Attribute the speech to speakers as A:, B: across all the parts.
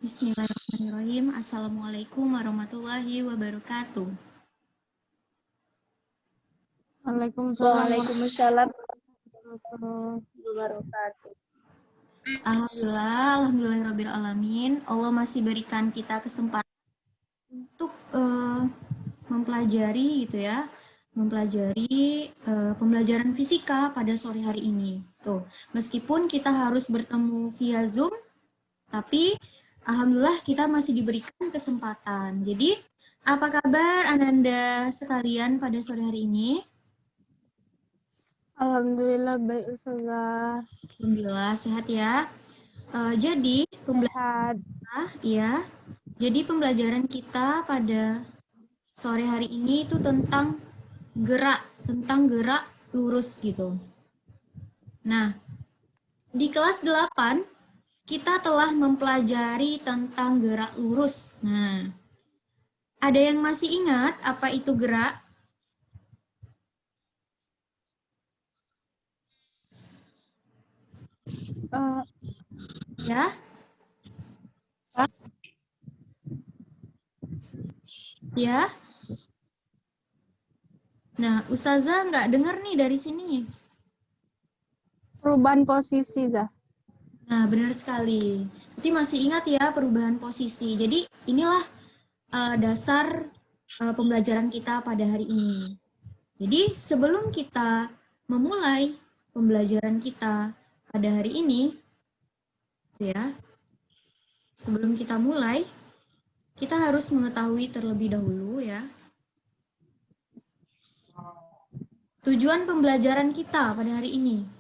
A: Bismillahirrahmanirrahim. Assalamualaikum warahmatullahi wabarakatuh.
B: Waalaikumsalam
C: Waalaikumsalam
B: warahmatullahi
C: wabarakatuh.
A: Alhamdulillahirrabbilalamin. Allah masih berikan kita kesempatan untuk mempelajari gitu ya. Mempelajari pembelajaran fisika pada sore hari ini. Tuh, meskipun kita harus bertemu via Zoom, tapi alhamdulillah kita masih diberikan kesempatan. Jadi, apa kabar Ananda sekalian pada sore hari ini?
B: Alhamdulillah baik Ustazah.
A: Alhamdulillah sehat ya. Jadi pembelajaran
B: Sehat.
A: ya. Jadi pembelajaran kita pada sore hari ini itu tentang gerak lurus gitu. Nah, di kelas 8 kita telah mempelajari tentang gerak lurus. Nah, ada yang masih ingat apa itu gerak? Ya? Ya? Nah, Ustazah nggak dengar nih dari sini.
B: Perubahan posisi dah.
A: Nah, benar sekali. Berarti masih ingat ya perubahan posisi. Jadi inilah dasar pembelajaran kita pada hari ini. Jadi sebelum kita memulai pembelajaran kita pada hari ini, ya, sebelum kita mulai, kita harus mengetahui terlebih dahulu ya, tujuan pembelajaran kita pada hari ini.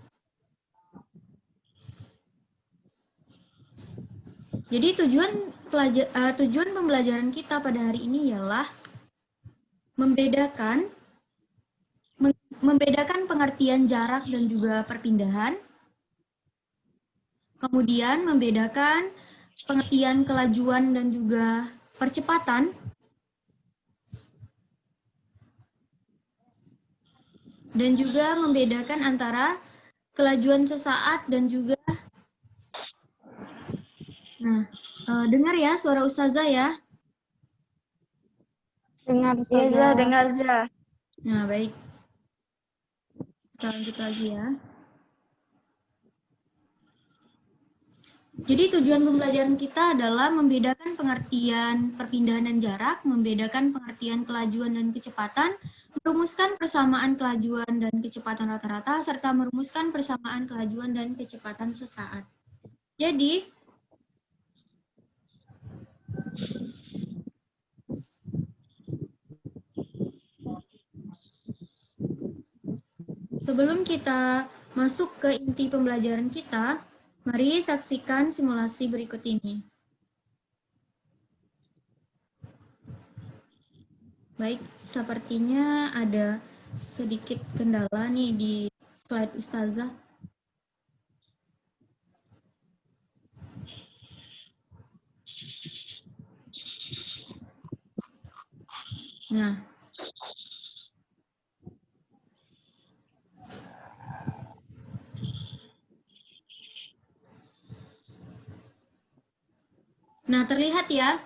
A: Jadi tujuan pembelajaran kita pada hari ini ialah membedakan pengertian jarak dan juga perpindahan, kemudian membedakan pengertian kelajuan dan juga percepatan, dan juga membedakan antara kelajuan sesaat dan juga dengar ya suara Ustazah ya.
B: Dengar
C: Iya,
B: Ustazah.
C: Zah, dengar Zah.
A: Nah, baik. Kita lanjut lagi ya. Jadi tujuan pembelajaran kita adalah membedakan pengertian perpindahan dan jarak, membedakan pengertian kelajuan dan kecepatan, merumuskan persamaan kelajuan dan kecepatan rata-rata, serta merumuskan persamaan kelajuan dan kecepatan sesaat. Jadi, sebelum kita masuk ke inti pembelajaran kita, mari saksikan simulasi berikut ini. Baik, sepertinya ada sedikit kendala nih di slide Ustazah. Nah, terlihat ya.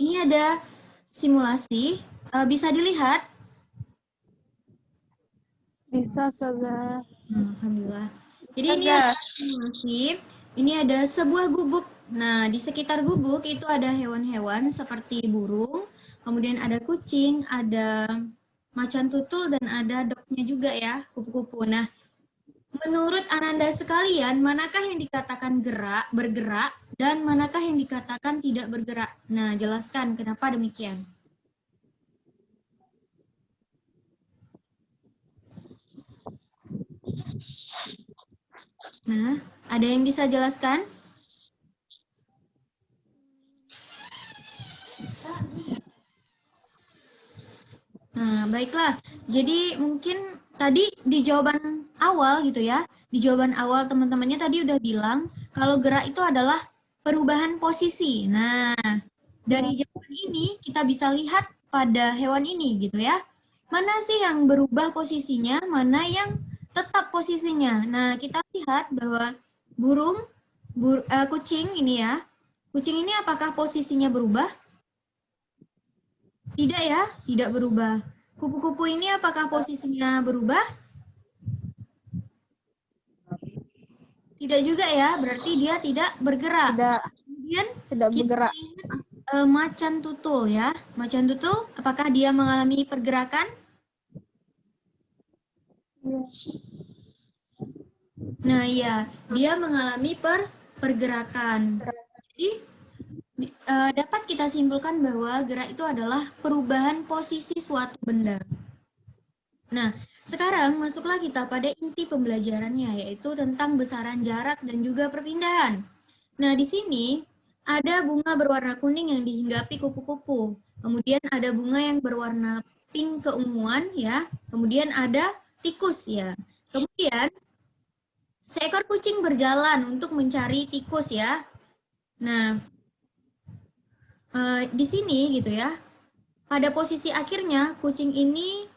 A: Ini ada simulasi, bisa dilihat?
B: Bisa Ustazah.
A: Alhamdulillah. Jadi ini ada simulasi, ini ada sebuah gubuk. Nah, di sekitar gubuk itu ada hewan-hewan seperti burung, kemudian ada kucing, ada macan tutul, dan ada doknya juga ya, kupu-kupu. Nah, menurut Ananda sekalian, manakah yang dikatakan bergerak, dan manakah yang dikatakan tidak bergerak? Nah, jelaskan kenapa demikian. Nah, ada yang bisa jelaskan? Nah, baiklah. Jadi mungkin tadi di jawaban awal gitu ya, di jawaban awal teman-temannya tadi udah bilang kalau gerak itu adalah perubahan posisi. Nah, dari jawaban ini kita bisa lihat pada hewan ini gitu ya. Mana sih yang berubah posisinya, mana yang tetap posisinya. Nah, kita lihat bahwa kucing ini ya, Kucing ini apakah posisinya berubah? Tidak ya, tidak berubah. Kupu-kupu ini apakah posisinya berubah? Tidak juga ya, berarti dia tidak bergerak.
B: Tidak,
A: Kemudian
B: tidak
A: kita
B: bergerak.
A: lihat macan tutul ya. Macan tutul, apakah dia mengalami pergerakan?
B: Iya.
A: Nah, iya, dia mengalami pergerakan. Jadi, dapat kita simpulkan bahwa gerak itu adalah perubahan posisi suatu benda. Nah, sekarang masuklah kita pada inti pembelajarannya, yaitu tentang besaran jarak dan juga perpindahan. Nah, di sini ada bunga berwarna kuning yang dihinggapi kupu-kupu. Kemudian ada bunga yang berwarna pink keunguan, ya. Kemudian ada tikus, ya. Kemudian seekor kucing berjalan untuk mencari tikus, ya. Nah, di sini gitu ya. Pada posisi akhirnya, kucing ini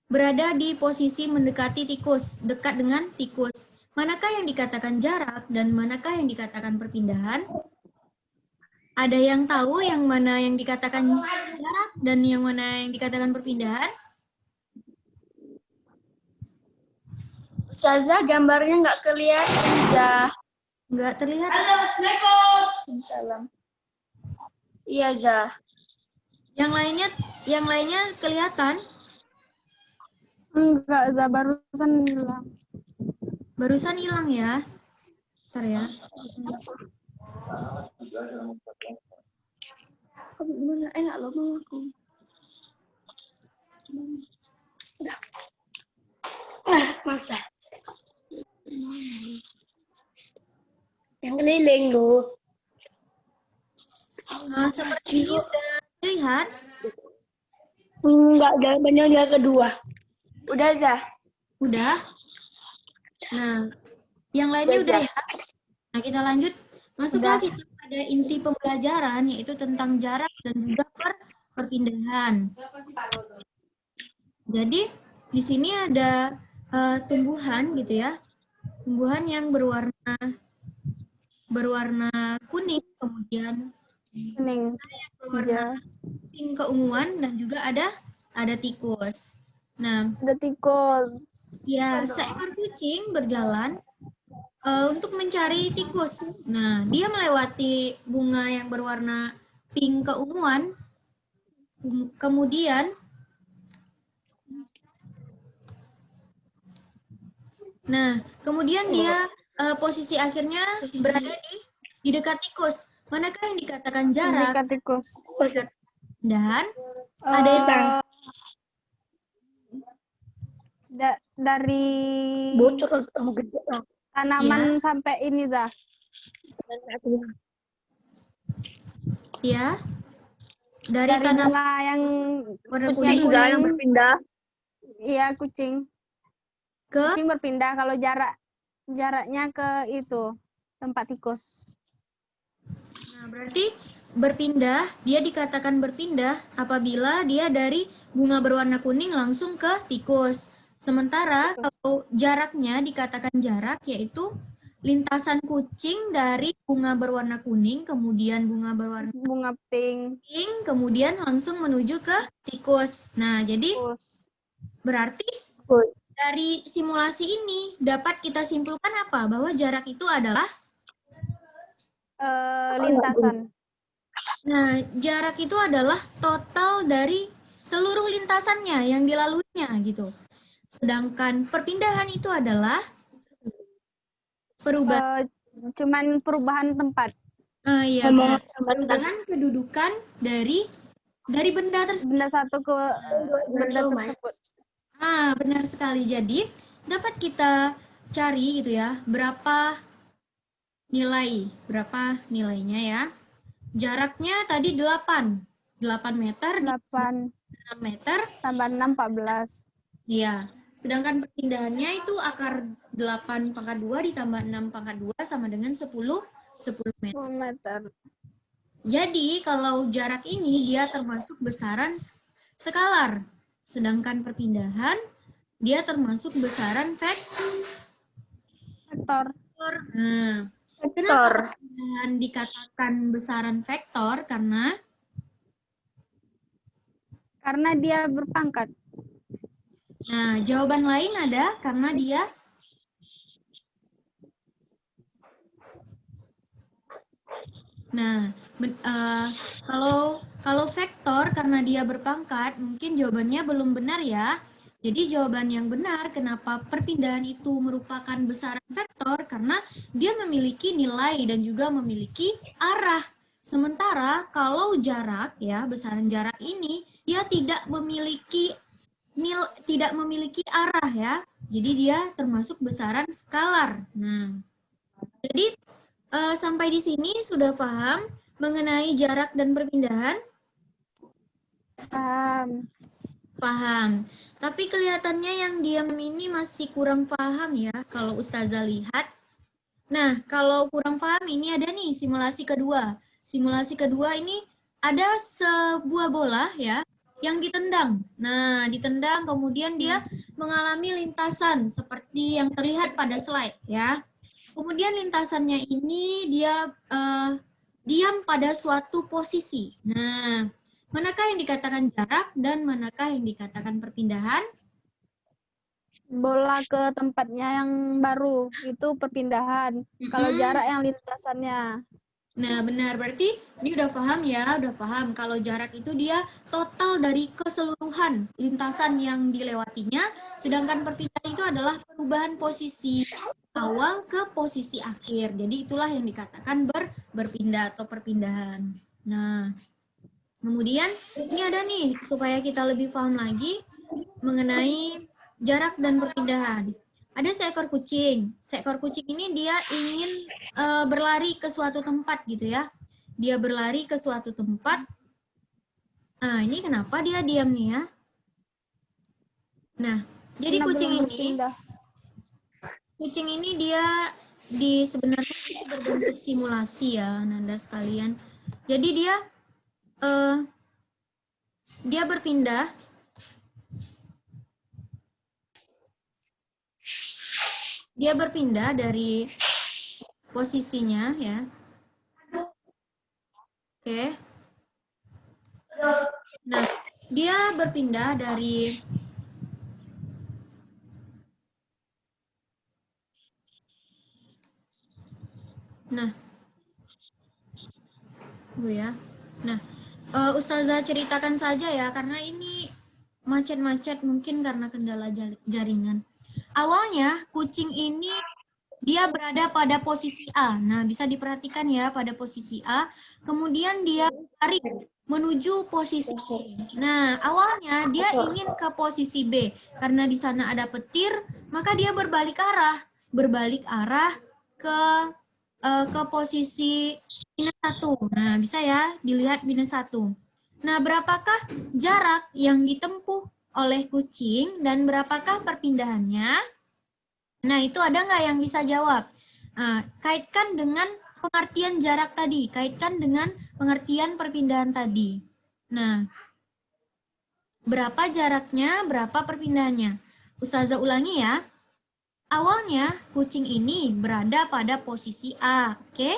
A: berada di posisi mendekati tikus, dekat dengan tikus. Manakah yang dikatakan jarak dan manakah yang dikatakan perpindahan? Ada yang tahu yang mana yang dikatakan jarak dan yang mana yang dikatakan perpindahan?
C: Ustazah, gambarnya nggak kelihatan, Zah.
A: Nggak terlihat.
C: Salam. Iya, Zah.
A: Yang lainnya kelihatan?
B: Enggak, Za, barusan hilang.
A: Barusan hilang ya. Bentar ya.
C: Kamu gimana? Enak loh mau aku. Udah. Masa? Yang keliling loh.
A: Nah, seperti ini udah terlihat.
C: Enggak, jawabannya yang kedua. Udah, Zah.
A: Udah. Nah, yang lainnya udah ya. Nah, kita lanjut. Masuklah kita pada inti pembelajaran, yaitu tentang jarak dan juga perpindahan. Jadi, di sini ada tumbuhan gitu ya. Tumbuhan yang berwarna kuning, kemudian
B: Kuning.
A: berwarna pink keunguan, dan juga ada tikus. Nah,
B: Ada tikus.
A: ya, seekor kucing berjalan untuk mencari tikus. Nah, dia melewati bunga yang berwarna pink keunguan. Kemudian, dia posisi akhirnya berada di dekat tikus. Manakah yang dikatakan jarak?
B: Dekat tikus.
A: Dan ada yang
B: dari
C: Bocor kamu gede lah.
B: tanaman sampai ini, Za.
A: ya dari
B: Dari
A: tanam
B: bunga yang
A: warna
C: Kucing,
A: kuning
C: Zah, yang berpindah.
B: Iya, kucing.
A: ke
B: Kucing berpindah kalau jaraknya ke itu tempat tikus.
A: Nah, berarti dia dikatakan berpindah apabila dia dari bunga berwarna kuning langsung ke tikus. Sementara kalau jaraknya dikatakan jarak, yaitu lintasan kucing dari bunga berwarna kuning, kemudian bunga
B: pink,
A: kemudian langsung menuju ke tikus. Nah, jadi berarti dari simulasi ini dapat kita simpulkan apa? Bahwa jarak itu adalah
B: lintasan.
A: Nah, jarak itu adalah total dari seluruh lintasannya yang dilaluinya gitu. Sedangkan perpindahan itu adalah
B: cuman perubahan tempat.
A: Iya, perubahan kedudukan dari benda tersebut.
B: Benda satu ke benda tersebut.
A: Benar sekali. Jadi, dapat kita cari gitu ya, berapa nilainya ya. Jaraknya tadi 8 meter, 6 meter,
B: tambah 6, 14.
A: Iya, sedangkan perpindahannya itu akar 8 pangkat 2 ditambah 6 pangkat 2 sama dengan 10 meter. Jadi, kalau jarak ini dia termasuk besaran skalar, sedangkan perpindahan dia termasuk besaran vektor.
B: Vektor.
A: Nah,
C: Vektor.
A: Dan dikatakan besaran vektor karena
B: dia berpangkat.
A: nah, jawaban lain ada karena dia nah, kalau vektor karena dia berpangkat, mungkin jawabannya belum benar ya. Jadi jawaban yang benar kenapa perpindahan itu merupakan besaran vektor karena dia memiliki nilai dan juga memiliki arah. Sementara kalau jarak ya, besaran jarak ini dia tidak memiliki arah ya. Jadi dia termasuk besaran skalar. Nah, jadi sampai di sini sudah paham mengenai jarak dan perpindahan?
B: Paham.
A: Paham. Tapi kelihatannya yang diam ini masih kurang paham ya kalau Ustazah lihat. Nah, kalau kurang paham ini ada nih simulasi kedua. Simulasi kedua ini ada sebuah bola ya yang ditendang. Nah, ditendang kemudian dia mengalami lintasan seperti yang terlihat pada slide ya. Kemudian lintasannya ini dia diam pada suatu posisi. Nah, manakah yang dikatakan jarak dan manakah yang dikatakan perpindahan?
B: Bola ke tempatnya yang baru itu perpindahan. Kalau jarak yang lintasannya.
A: Nah, benar. Berarti ini udah paham ya, udah paham. Kalau jarak itu dia total dari keseluruhan lintasan yang dilewatinya, sedangkan perpindahan itu adalah perubahan posisi awal ke posisi akhir. Jadi itulah yang dikatakan berpindah atau perpindahan. Nah, kemudian ini ada nih, supaya kita lebih paham lagi mengenai jarak dan perpindahan. Ada seekor kucing. Seekor kucing ini dia ingin berlari ke suatu tempat gitu ya. Dia berlari ke suatu tempat. Nah, ini kenapa dia diam nih ya? Nah, jadi kucing ini dia sebenarnya berbentuk simulasi ya, Nanda sekalian. Jadi dia berpindah. Dia berpindah dari posisinya ya. Oke. Nah, dia berpindah dari Ustazah ceritakan saja ya, karena ini macet-macet mungkin karena kendala jaringan. Awalnya kucing ini dia berada pada posisi A. Nah, bisa diperhatikan ya pada posisi A. Kemudian dia lari menuju posisi B. Nah, awalnya dia ingin ke posisi B. Karena di sana ada petir, maka dia berbalik arah. Berbalik arah ke posisi -1. Nah, bisa ya dilihat -1. Nah, berapakah jarak yang ditempuh oleh kucing dan berapakah perpindahannya? Nah, itu ada nggak yang bisa jawab? Nah, kaitkan dengan pengertian jarak tadi, kaitkan dengan pengertian perpindahan tadi. Nah, berapa jaraknya, berapa perpindahannya? Ustazah ulangi ya. Awalnya, kucing ini berada pada posisi A, oke?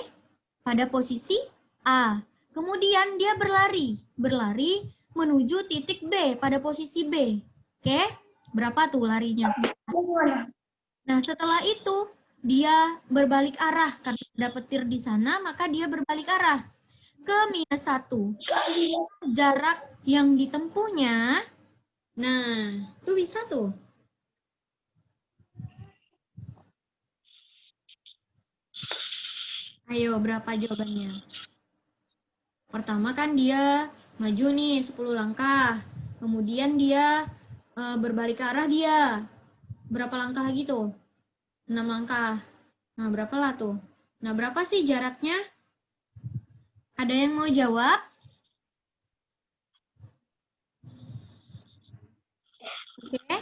A: Pada posisi A. Kemudian dia berlari menuju titik B pada posisi B. Oke? Berapa tuh larinya? Nah, setelah itu dia berbalik arah karena ada petir di sana, maka dia berbalik arah ke -1. Jarak yang ditempuhnya, nah, itu bisa tuh. Ayo, berapa jawabannya? Pertama kan dia maju nih 10 langkah. Kemudian dia berbalik arah dia. Berapa langkah lagi tuh? 6 langkah. Nah, berapa lah tuh? Nah, berapa sih jaraknya? Ada yang mau jawab? Oke.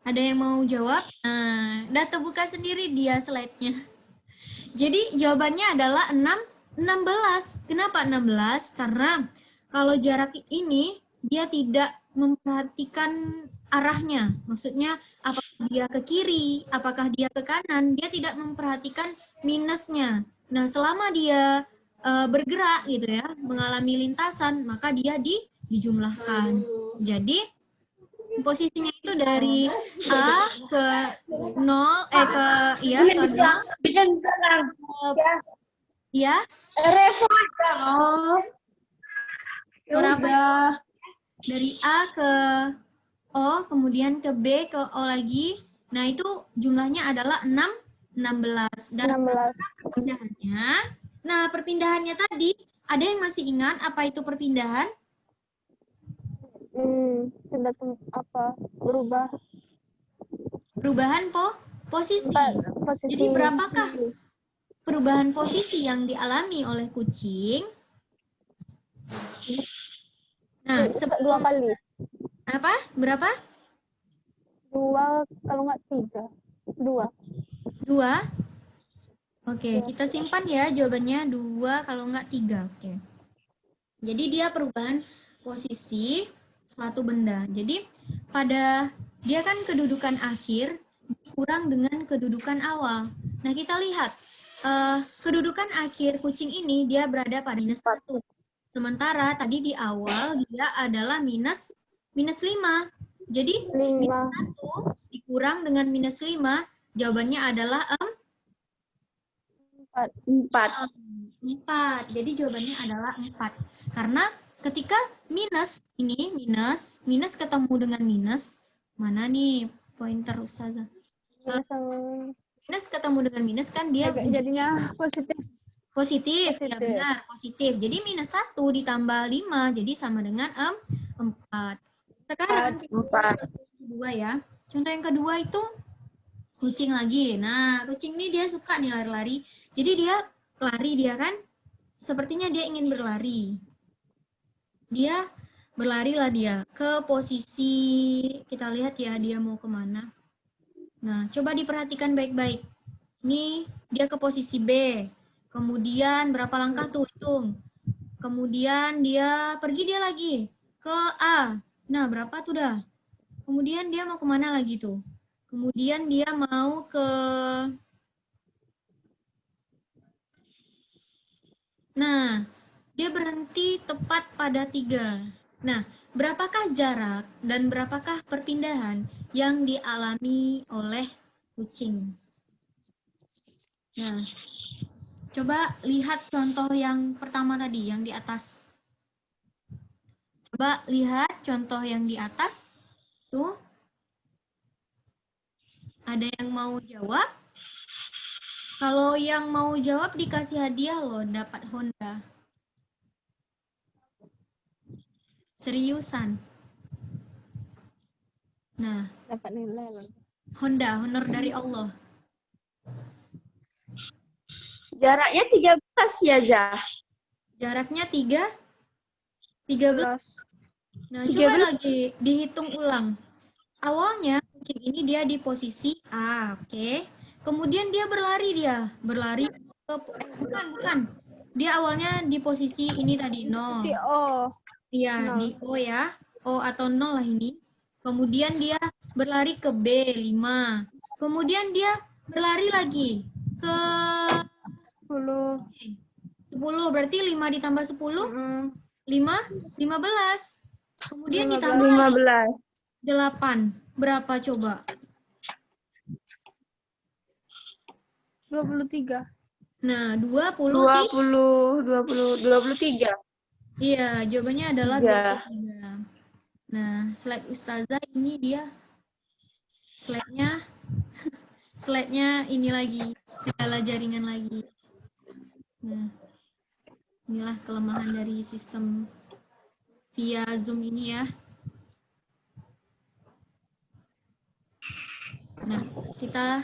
A: Ada yang mau jawab? Nah, udah terbuka sendiri dia slide-nya. Jadi jawabannya adalah 16. Kenapa 16? Karena kalau jarak ini dia tidak memperhatikan arahnya. Maksudnya apakah dia ke kiri, apakah dia ke kanan, dia tidak memperhatikan minusnya. Nah, selama dia bergerak gitu ya, mengalami lintasan, maka dia dijumlahkan. Jadi posisinya itu dari A ke 0 ke ke 0
C: Bisa bilang.
A: ya.
C: Reva. Oh.
A: Berapa? Dari A ke O, kemudian ke B, ke O lagi. Nah, itu jumlahnya adalah 16. Dan
B: 16.
A: perpindahannya, nah perpindahannya tadi, ada yang masih ingat apa itu perpindahan?
B: Pindah apa? Berubah.
A: Perubahan posisi.
B: Posisi.
A: Jadi berapakah perubahan posisi yang dialami oleh kucing? Nah,
B: 2 kali.
A: apa? Berapa?
B: 2 kalau nggak 3. 2.
A: 2. Oke, kita simpan ya jawabannya 2 kalau nggak 3. Oke. Jadi dia perubahan posisi suatu benda. Jadi pada dia kan kedudukan akhir kurang dengan kedudukan awal. Nah, kita lihat kedudukan akhir kucing ini dia berada pada -1. Sementara tadi di awal dia adalah minus 5. Jadi minus 1 dikurang dengan minus 5, jawabannya adalah 4. Jadi jawabannya adalah 4. Karena ketika minus ini, minus ketemu dengan minus, mana nih pointer Ustazah? Minus ketemu dengan minus kan dia
B: jadinya positif.
A: Positif, ya benar, positif. Jadi minus 1 ditambah 5, jadi sama dengan 4. Sekarang kedua ya. Contoh yang kedua itu kucing lagi. Nah, kucing ini dia suka nih lari-lari. Jadi dia lari dia kan, sepertinya dia ingin berlari. Dia berlarilah dia ke posisi, kita lihat ya dia mau kemana. Nah, coba diperhatikan baik-baik. Ini dia ke posisi B. Kemudian berapa langkah tuh hitung. Kemudian dia pergi dia lagi ke A. Nah, berapa tuh dah? Kemudian dia mau kemana lagi tuh? Kemudian dia mau ke... Nah, dia berhenti tepat pada 3. Nah, berapakah jarak dan berapakah perpindahan yang dialami oleh kucing? Nah, coba lihat contoh yang pertama tadi, yang di atas. Coba lihat contoh yang di atas. Tuh. Ada yang mau jawab? Kalau yang mau jawab dikasih hadiah loh, dapat Honda. Seriusan. Nah,
B: Dapat nilai loh.
A: Honda, honor dari Allah.
C: Jaraknya 13 ya, Zah?
A: Jaraknya 13. Nah,
C: 13.
A: coba lagi dihitung ulang. Awalnya kucing ini dia di posisi A, oke. Kemudian dia berlari ke bukan. Dia awalnya di posisi ini tadi 0.
B: Posisi O.
A: Iya, di O ya. O atau 0 lah ini. Kemudian dia berlari ke B 5. Kemudian dia berlari lagi ke
B: 10.
A: 10, berarti 5 ditambah 10? 15. Kemudian
B: 15.
A: ditambah
C: 15.
A: 8. Berapa coba?
B: 23.
A: Nah,
C: 23.
A: Iya, jawabannya adalah 23. Nah, slide Ustazah ini dia slide-nya ini lagi, kendala jaringan lagi. Nah, inilah kelemahan dari sistem via Zoom ini ya. Nah, kita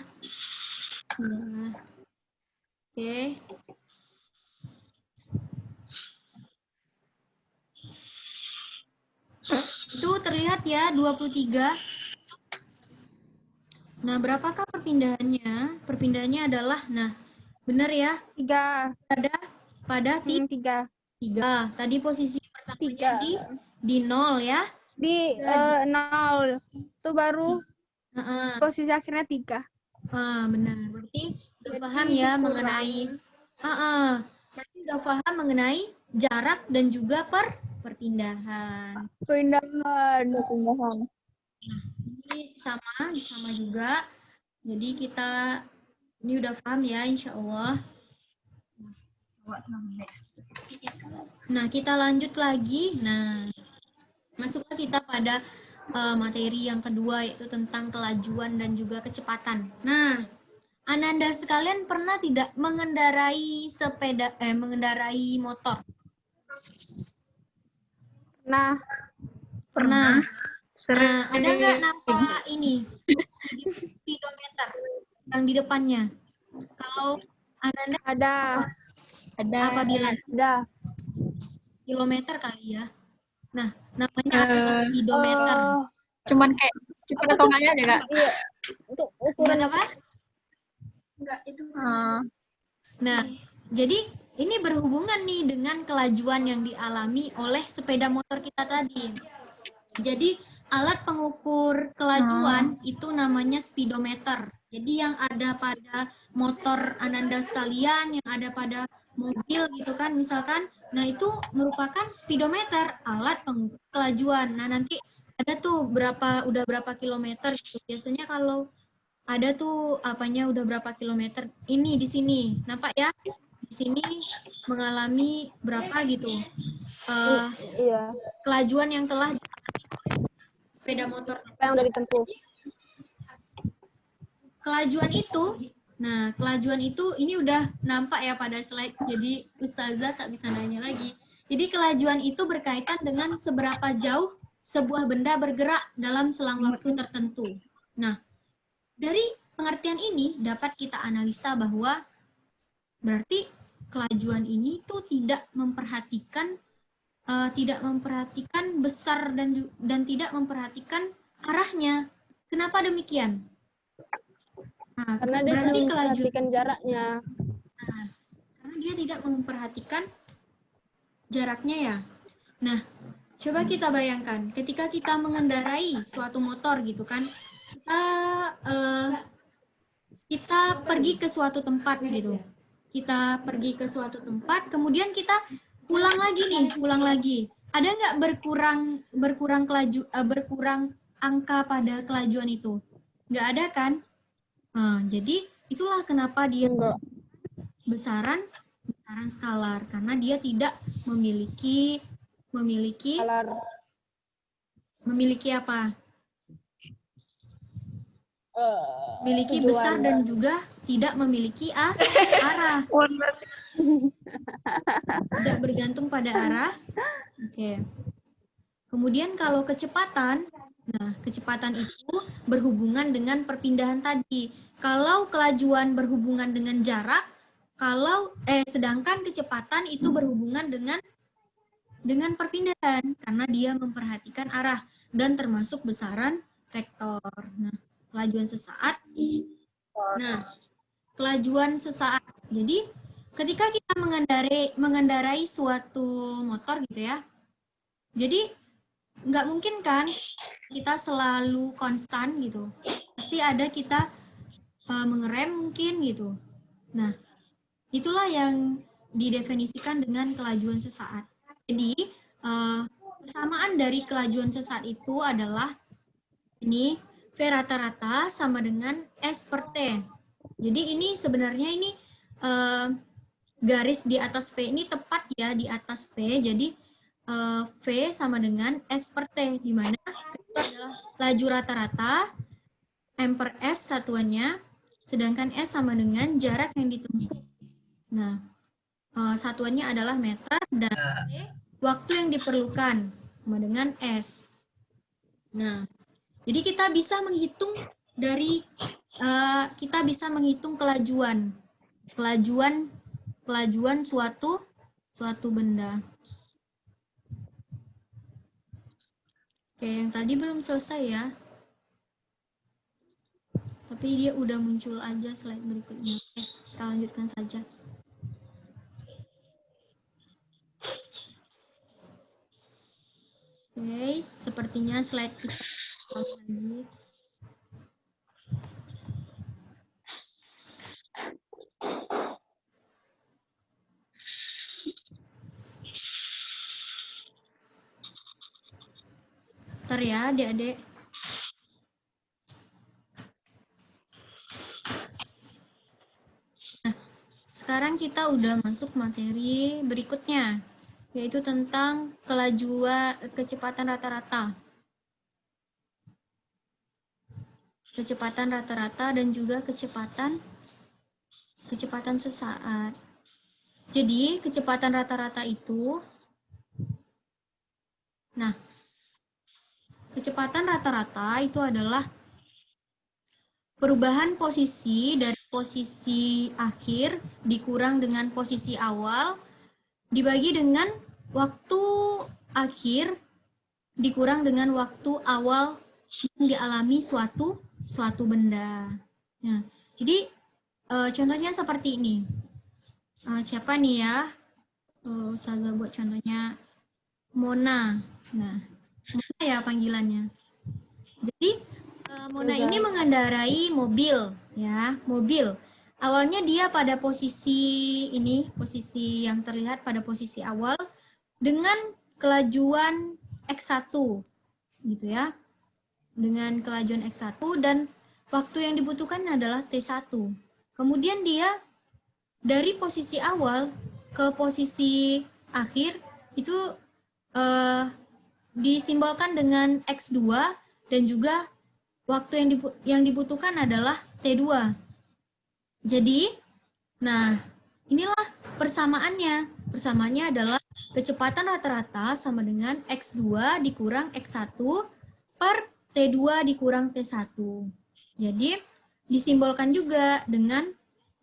A: oke. Itu terlihat ya 23. Nah, berapakah perpindahannya? Perpindahannya adalah, nah, benar ya?
B: 3.
A: Pada
B: 3.
A: 3. Tadi posisi pertamanya di 0 ya?
B: Di 0. Itu baru posisi akhirnya 3.
A: Benar. Berarti udah paham ya mengenai Berarti udah paham mengenai jarak dan juga perpindahan.
B: Pindahan.
A: Ini sama juga. Jadi kita ini udah paham ya, insya Allah. Nah, kita lanjut lagi. Nah, masuklah kita pada materi yang kedua, yaitu tentang kelajuan dan juga kecepatan. Nah, Ananda sekalian pernah tidak mengendarai mengendarai motor?
B: Nah,
A: Pernah.
C: Sering.
A: Ada nggak nampak ini speedometer yang di depannya? Kalau Ananda
B: ada.
A: apa bilang?
B: Ada.
A: Kilometer kali ya. Nah, namanya adalah speedometer.
C: Cuman kayak cepat atau enggaknya aja, Kak?
B: Iya. Untuk ukuran
A: Gimana, Pak? Nah, jadi ini berhubungan nih dengan kelajuan yang dialami oleh sepeda motor kita tadi. Jadi alat pengukur kelajuan itu namanya speedometer. Jadi yang ada pada motor Ananda sekalian, yang ada pada mobil gitu kan misalkan, nah itu merupakan speedometer, alat pengukur kelajuan. Nah nanti ada tuh udah berapa kilometer gitu. Biasanya kalau ada tuh apanya udah berapa kilometer, ini di sini, nampak ya? Di sini mengalami berapa gitu.
B: iya.
A: Kelajuan yang telah sepeda motor
B: Apa yang udah ditempuh?
A: kelajuan itu ini udah nampak ya pada slide, jadi Ustazah tak bisa nanya lagi. Jadi kelajuan itu berkaitan dengan seberapa jauh sebuah benda bergerak dalam selang waktu tertentu. Nah, dari pengertian ini dapat kita analisa bahwa berarti kelajuan ini tuh tidak memperhatikan besar dan tidak memperhatikan arahnya. Kenapa demikian? Nah,
B: Karena dia
A: berarti
B: tidak
A: kelajuan.
B: memperhatikan jaraknya.
A: Nah, karena dia tidak memperhatikan jaraknya ya. Nah, coba kita bayangkan ketika kita mengendarai suatu motor gitu kan, kita pergi ke suatu tempat gitu. Kita pergi ke suatu tempat, kemudian kita pulang lagi. Ada nggak berkurang angka pada kelajuan itu? Nggak ada kan? Nah, jadi itulah kenapa dia
B: Enggak.
A: besaran skalar, karena dia tidak memiliki
B: Alar.
A: apa? Memiliki
B: Tujuan.
A: besar dan juga tidak memiliki arah. Tidak bergantung pada arah. Oke. Kemudian kalau kecepatan, nah kecepatan itu berhubungan dengan perpindahan tadi. Kalau kelajuan berhubungan dengan jarak, sedangkan kecepatan itu berhubungan dengan perpindahan karena dia memperhatikan arah dan termasuk besaran vektor. Nah, kelajuan sesaat. Nah, kelajuan sesaat. Jadi, ketika kita mengendarai suatu motor gitu ya. Jadi, nggak mungkin kan kita selalu konstan gitu. Pasti ada kita mengerem mungkin gitu. Nah, itulah yang didefinisikan dengan kelajuan sesaat. Jadi, kesamaan dari kelajuan sesaat itu adalah ini V rata-rata sama dengan S per T. Jadi ini sebenarnya ini garis di atas V ini tepat ya di atas V. Jadi V sama dengan S per T, di mana V itu adalah laju rata-rata, M per S satuannya, sedangkan S sama dengan jarak yang ditempuh. Nah, satuannya adalah meter dan T waktu yang diperlukan sama dengan S. Nah, jadi kita bisa menghitung kelajuan suatu benda. Oke, yang tadi belum selesai ya. Tapi dia udah muncul aja slide berikutnya. Kita lanjutkan saja. Oke, sepertinya slide kita lagi. ya adik-adik. Nah, sekarang kita udah masuk materi berikutnya, yaitu tentang kecepatan rata-rata. Kecepatan rata-rata dan juga kecepatan sesaat. Jadi, kecepatan rata-rata itu, nah, kecepatan rata-rata itu adalah perubahan posisi dari posisi akhir dikurang dengan posisi awal, dibagi dengan waktu akhir dikurang dengan waktu awal yang dialami suatu benda. Nah, jadi contohnya seperti ini. Siapa nih ya? Ustazah buat contohnya Mona. Nah, Mona ya panggilannya. Jadi Mona ini mengendarai mobil, ya, mobil. Awalnya dia pada posisi ini, posisi yang terlihat pada posisi awal dengan kelajuan X1, gitu ya. Dengan kelajuan X1 dan waktu yang dibutuhkan adalah T1. Kemudian dia dari posisi awal ke posisi akhir itu disimbolkan dengan X2 dan juga waktu yang dibutuhkan adalah T2. Jadi, nah inilah persamaannya. Persamaannya adalah kecepatan rata-rata sama dengan X2 dikurang X1 per T2 dikurang T1. Jadi, disimbolkan juga dengan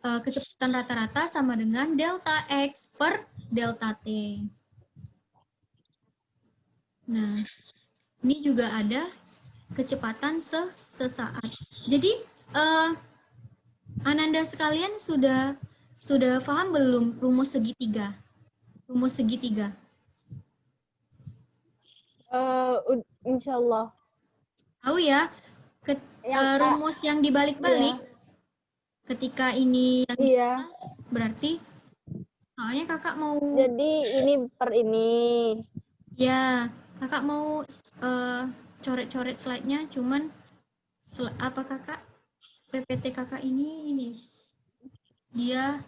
A: kecepatan rata-rata sama dengan delta X per delta T. Nah, ini juga ada kecepatan sesaat. Jadi, Ananda sekalian sudah paham belum rumus segitiga? Rumus segitiga.
B: Insya Allah.
A: Tahu ya, rumus yang dibalik-balik. Iya. Ketika ini yang
B: Iya.
A: berarti soalnya kakak mau.
B: Jadi ini per ini.
A: Ya, kakak mau coret-coret slide-nya, cuman apa kakak? PPT kakak ini dia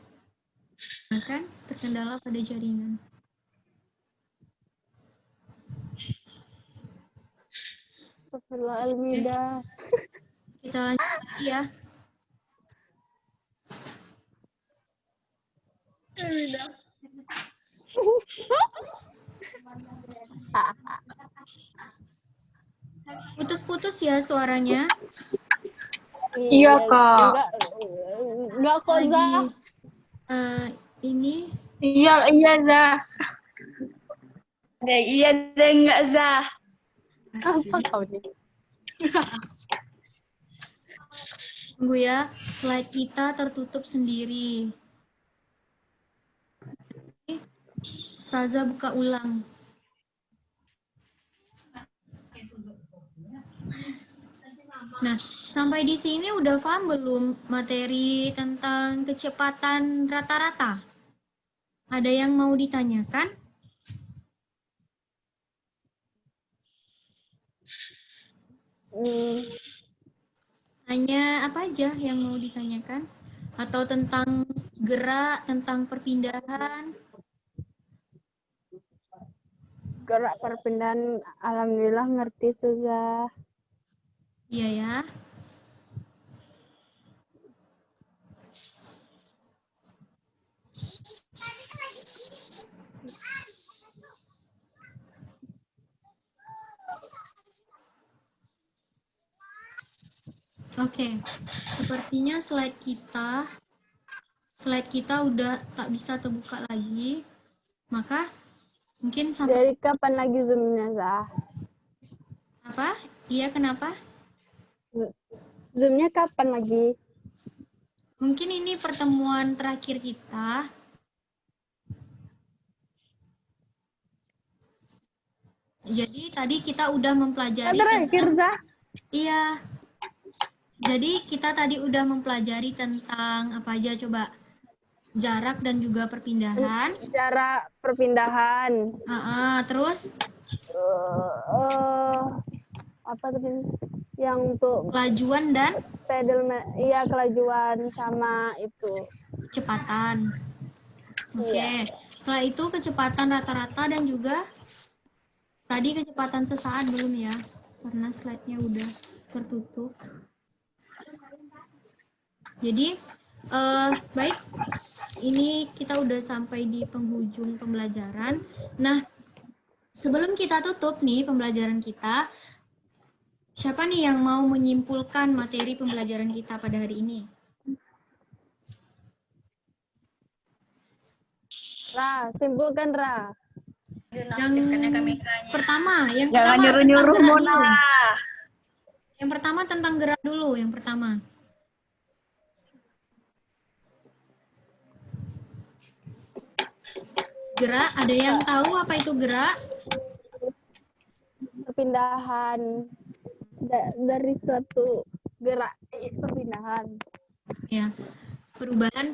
A: akan terkendala pada jaringan.
B: Astagfirullahaladzim.
A: Kita lanjut lagi ya. Putus-putus ya suaranya.
C: Iya, Kak.
B: Enggak kok, Zah.
A: Ini.
C: Iya, Zah. Iya, enggak, Zah.
B: Apa kau nih?
A: Tunggu ya, slide kita tertutup sendiri. Ustazah buka ulang. Nah, sampai di sini udah paham belum materi tentang kecepatan rata-rata? Ada yang mau ditanyakan? Tanya apa aja yang mau ditanyakan? Atau tentang gerak, tentang perpindahan?
B: Gerak perpindahan, alhamdulillah ngerti, Suzah.
A: Iya ya. Oke, sepertinya slide kita udah tak bisa terbuka lagi. Maka mungkin sampai.
B: Dari kapan lagi Zoom-nya, Zah?
A: Apa? Iya, kenapa?
B: Zoom-nya kapan lagi?
A: Mungkin ini pertemuan terakhir kita. Jadi tadi kita udah mempelajari
B: terakhir, Zah?
A: Iya. Jadi kita tadi udah mempelajari tentang apa aja coba? Jarak dan juga perpindahan.
B: Jarak perpindahan.
A: Terus?
B: apa tadi? Yang untuk
A: Kelajuan dan
B: iya kelajuan sama itu.
A: kecepatan. Oke. Setelah itu kecepatan rata-rata dan juga tadi kecepatan sesaat belum ya? Karena slide-nya udah tertutup. Jadi, baik. Ini kita udah sampai di penghujung pembelajaran. Nah, sebelum kita tutup nih pembelajaran kita, siapa nih yang mau menyimpulkan materi pembelajaran kita pada hari ini?
B: Ra, simpulkan Ra.
A: Yang pertama,
C: Jangan
A: tentang
C: nyuruh-nyuruh
A: gerak
C: Mona.
A: dulu. Yang pertama tentang gerak dulu, yang pertama. Gerak, ada yang tahu apa itu gerak?
B: Perpindahan dari suatu gerak perpindahan.
A: Ya, perubahan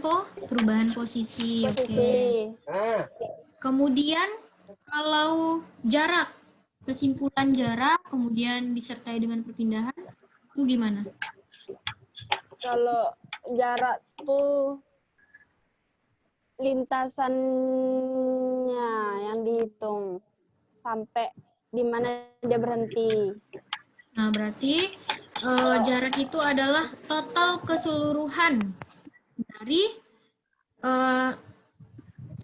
A: posisi.
B: Posisi.
A: Oke. Kemudian kalau jarak, kesimpulan jarak, kemudian disertai dengan perpindahan, itu gimana?
B: Kalau jarak tuh lintasannya yang dihitung sampai di mana dia berhenti.
A: Nah, berarti jarak itu adalah total keseluruhan dari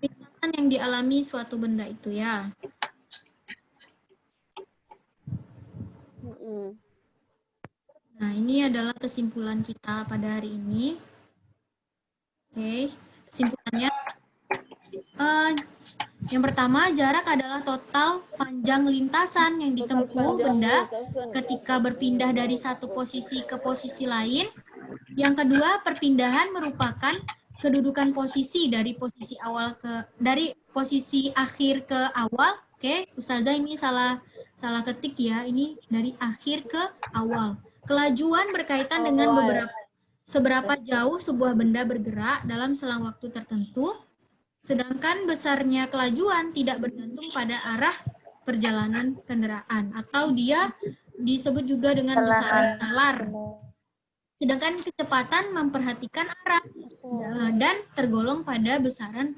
A: lintasan yang dialami suatu benda itu ya. Nah, ini adalah kesimpulan kita pada hari ini. Oke, kesimpulannya yang pertama, jarak adalah total panjang lintasan yang ditempuh benda ketika berpindah dari satu posisi ke posisi lain. Yang kedua, perpindahan merupakan kedudukan posisi dari posisi akhir ke awal. Oke, Ustazah ini salah ketik ya. Ini dari akhir ke awal. Kelajuan berkaitan dengan seberapa jauh sebuah benda bergerak dalam selang waktu tertentu. Sedangkan besarnya kelajuan tidak bergantung pada arah perjalanan kendaraan atau dia disebut juga dengan besaran skalar. Sedangkan kecepatan memperhatikan arah dan tergolong pada besaran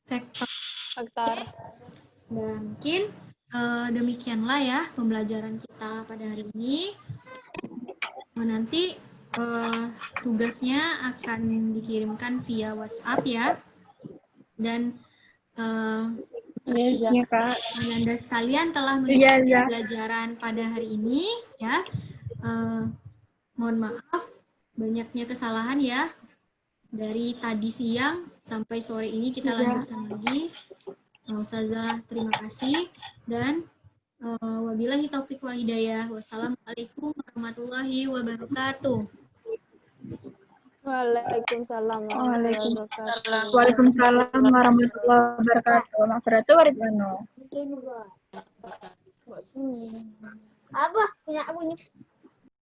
A: vektor. Dan mungkin demikianlah ya pembelajaran kita pada hari ini. Nanti tugasnya akan dikirimkan via WhatsApp ya. Dan Anda sekalian telah mengikuti pembelajaran pada hari ini ya. Mohon maaf banyaknya kesalahan ya. Dari tadi siang sampai sore ini kita lanjutkan lagi. Ustazah terima kasih dan wabillahi taufiq wal hidayah. Wassalamualaikum warahmatullahi wabarakatuh.
B: Waalaikumsalam
C: warahmatullahi wabarakatuh. Maaf Waridwano.
B: Abah punya aku nih.